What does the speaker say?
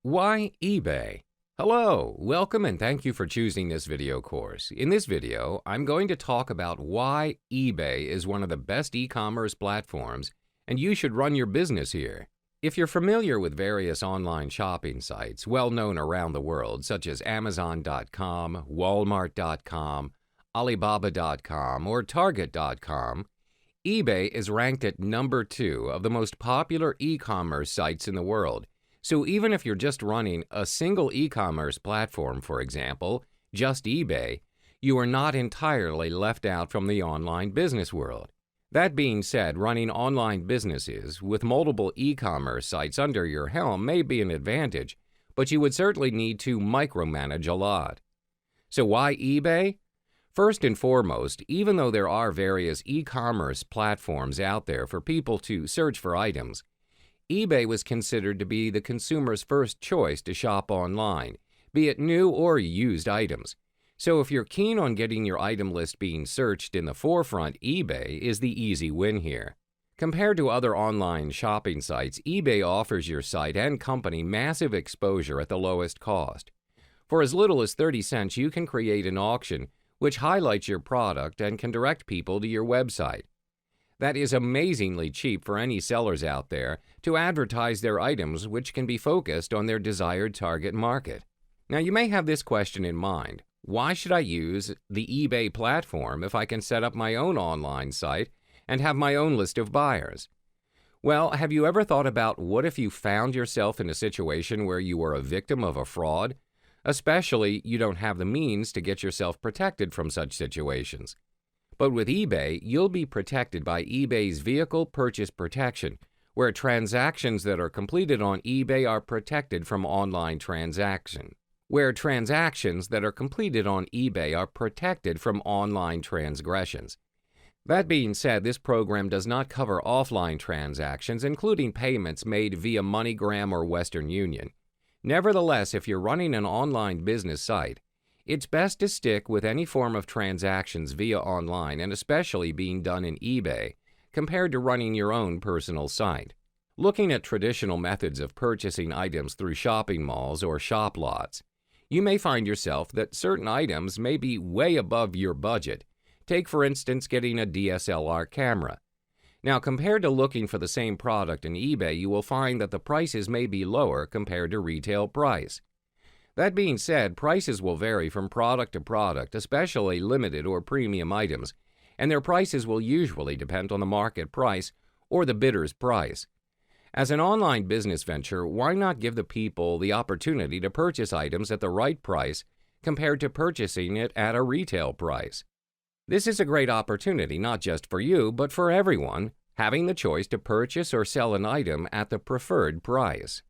Why eBay? Hello, welcome and thank you for choosing this video course. In this video, I'm going to talk about why eBay is one of the best e-commerce platforms and you should run your business here. If you're familiar with various online shopping sites well known around the world such as Amazon.com, Walmart.com, Alibaba.com, or Target.com, eBay is ranked at number 2 of the most popular e-commerce sites in the world. So even if you're just running a single e-commerce platform, for example, just eBay, you are not entirely left out from the online business world. That being said, running online businesses with multiple e-commerce sites under your helm may be an advantage, but you would certainly need to micromanage a lot. So why eBay? First and foremost, even though there are various e-commerce platforms out there for people to search for items, eBay was considered to be the consumer's first choice to shop online, be it new or used items. So if you're keen on getting your item list being searched in the forefront, eBay is the easy win here. Compared to other online shopping sites, eBay offers your site and company massive exposure at the lowest cost. For as little as 30 cents, you can create an auction which highlights your product and can direct people to your website. That is amazingly cheap for any sellers out there to advertise their items, which can be focused on their desired target market. Now you may have this question in mind: why should I use the eBay platform if I can set up my own online site and have my own list of buyers? Well, have you ever thought about what if you found yourself in a situation where you were a victim of a fraud? Especially you don't have the means to get yourself protected from such situations. But with eBay, you'll be protected by eBay's Vehicle Purchase Protection, where transactions that are completed on eBay are protected from online transactions. That being said, this program does not cover offline transactions, including payments made via MoneyGram or Western Union. Nevertheless, if you're running an online business site, it's best to stick with any form of transactions via online, and especially being done in eBay, compared to running your own personal site. Looking at traditional methods of purchasing items through shopping malls or shop lots, you may find yourself that certain items may be way above your budget. Take, for instance, getting a DSLR camera. Now, compared to looking for the same product in eBay, you will find that the prices may be lower compared to retail price. That being said, prices will vary from product to product, especially limited or premium items, and their prices will usually depend on the market price or the bidder's price. As an online business venture, why not give the people the opportunity to purchase items at the right price compared to purchasing it at a retail price? This is a great opportunity not just for you, but for everyone, having the choice to purchase or sell an item at the preferred price.